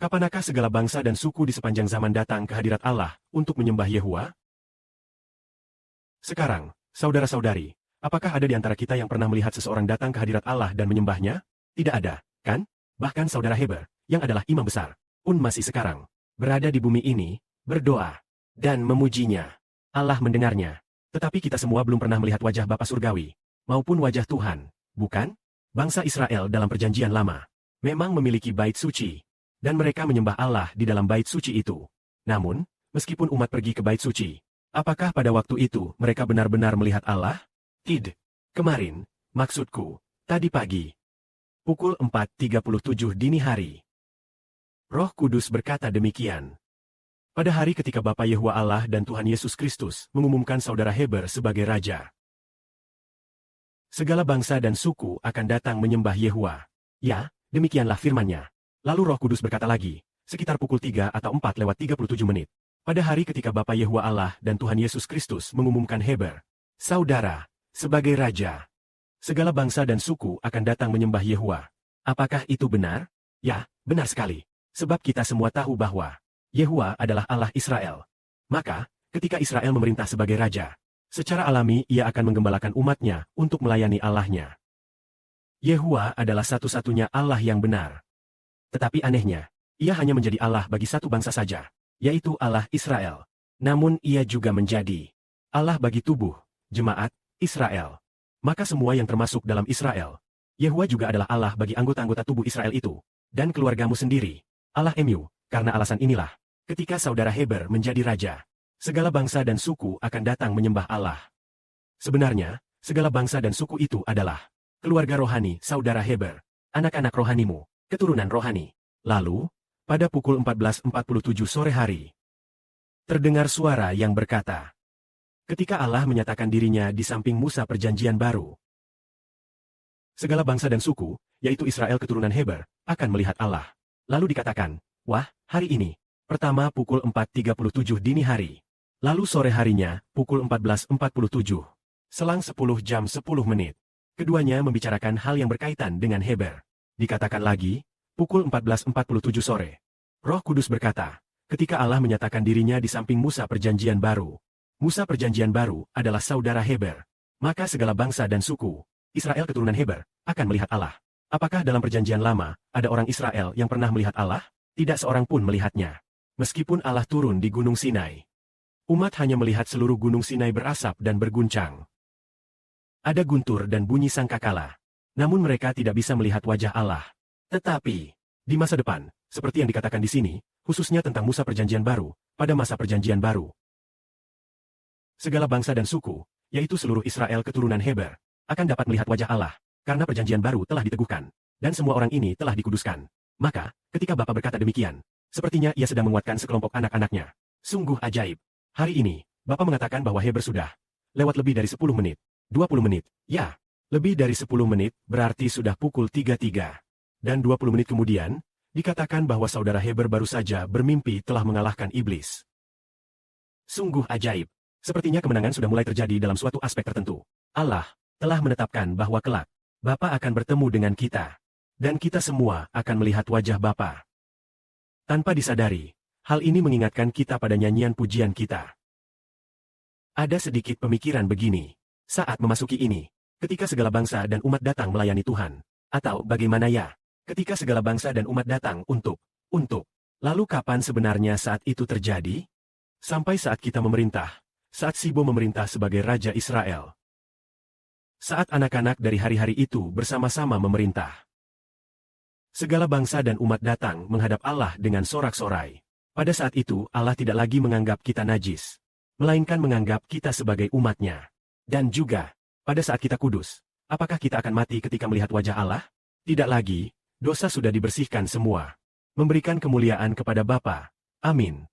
Kapanakah segala bangsa dan suku di sepanjang zaman datang ke hadirat Allah untuk menyembah Yehua? Sekarang, saudara-saudari, apakah ada di antara kita yang pernah melihat seseorang datang ke hadirat Allah dan menyembahnya? Tidak ada, kan? Bahkan saudara Heber, yang adalah imam besar, pun masih sekarang berada di bumi ini, berdoa, dan memujinya. Allah mendengarnya. Tetapi kita semua belum pernah melihat wajah Bapa Surgawi, maupun wajah Tuhan, bukan? Bangsa Israel dalam perjanjian lama memang memiliki bait suci, dan mereka menyembah Allah di dalam bait suci itu. Namun, meskipun umat pergi ke bait suci, apakah pada waktu itu mereka benar-benar melihat Allah? Tidak. Kemarin, maksudku, tadi pagi. Pukul 4.37 dini hari. Roh Kudus berkata demikian. Pada hari ketika Bapa Yehua Allah dan Tuhan Yesus Kristus mengumumkan saudara Heber sebagai Raja. Segala bangsa dan suku akan datang menyembah Yehua. Ya, demikianlah firman-Nya. Lalu Roh Kudus berkata lagi, sekitar pukul 3 atau 4:37 menit. Pada hari ketika Bapa Yehua Allah dan Tuhan Yesus Kristus mengumumkan Heber, saudara, sebagai Raja. Segala bangsa dan suku akan datang menyembah Yehua. Apakah itu benar? Ya, benar sekali. Sebab kita semua tahu bahwa Yehua adalah Allah Israel. Maka, ketika Israel memerintah sebagai Raja, secara alami ia akan menggembalakan umatnya untuk melayani Allahnya. Yehua adalah satu-satunya Allah yang benar. Tetapi anehnya, ia hanya menjadi Allah bagi satu bangsa saja, yaitu Allah Israel. Namun ia juga menjadi Allah bagi tubuh, jemaat, Israel. Maka semua yang termasuk dalam Israel, Yehua juga adalah Allah bagi anggota-anggota tubuh Israel itu, dan keluargamu sendiri, Allah MU. Karena alasan inilah, ketika saudara Heber menjadi raja, segala bangsa dan suku akan datang menyembah Allah. Sebenarnya, segala bangsa dan suku itu adalah keluarga rohani saudara Heber, anak-anak rohanimu, keturunan rohani. Lalu, pada pukul 14.47 sore hari, terdengar suara yang berkata, ketika Allah menyatakan dirinya di samping Musa perjanjian baru, segala bangsa dan suku, yaitu Israel keturunan Heber, akan melihat Allah. Lalu dikatakan, wah, hari ini, pertama pukul 4.37 dini hari. Lalu sore harinya, pukul 14.47. Selang 10 jam 10 menit. Keduanya membicarakan hal yang berkaitan dengan Heber. Dikatakan lagi, pukul 14.47 sore. Roh Kudus berkata, ketika Allah menyatakan dirinya di samping Musa perjanjian baru. Musa perjanjian baru adalah saudara Heber. Maka segala bangsa dan suku, Israel keturunan Heber, akan melihat Allah. Apakah dalam perjanjian lama, ada orang Israel yang pernah melihat Allah? Tidak seorang pun melihatnya. Meskipun Allah turun di Gunung Sinai, umat hanya melihat seluruh Gunung Sinai berasap dan berguncang. Ada guntur dan bunyi sangkakala. Namun mereka tidak bisa melihat wajah Allah. Tetapi, di masa depan, seperti yang dikatakan di sini, khususnya tentang Musa perjanjian baru, pada masa perjanjian baru, segala bangsa dan suku, yaitu seluruh Israel keturunan Heber, akan dapat melihat wajah Allah, karena perjanjian baru telah diteguhkan, dan semua orang ini telah dikuduskan. Maka, ketika Bapa berkata demikian, sepertinya ia sedang menguatkan sekelompok anak-anaknya. Sungguh ajaib. Hari ini, Bapa mengatakan bahwa Heber sudah lewat lebih dari 10 menit, 20 menit, ya, lebih dari 10 menit, berarti sudah pukul 3.3. Dan 20 menit kemudian, dikatakan bahwa saudara Heber baru saja bermimpi telah mengalahkan iblis. Sungguh ajaib. Sepertinya kemenangan sudah mulai terjadi dalam suatu aspek tertentu. Allah telah menetapkan bahwa kelak, Bapa akan bertemu dengan kita. Dan kita semua akan melihat wajah Bapa. Tanpa disadari, hal ini mengingatkan kita pada nyanyian pujian kita. Ada sedikit pemikiran begini. Saat memasuki ini, ketika segala bangsa dan umat datang melayani Tuhan. Atau bagaimana ya? Ketika segala bangsa dan umat datang untuk. Lalu kapan sebenarnya saat itu terjadi? Sampai saat kita memerintah. Saat Sibo memerintah sebagai Raja Israel. Saat anak-anak dari hari-hari itu bersama-sama memerintah. Segala bangsa dan umat datang menghadap Allah dengan sorak-sorai. Pada saat itu Allah tidak lagi menganggap kita najis. Melainkan menganggap kita sebagai umatnya. Dan juga, pada saat kita kudus, apakah kita akan mati ketika melihat wajah Allah? Tidak lagi. Dosa sudah dibersihkan semua. Memberikan kemuliaan kepada Bapa. Amin.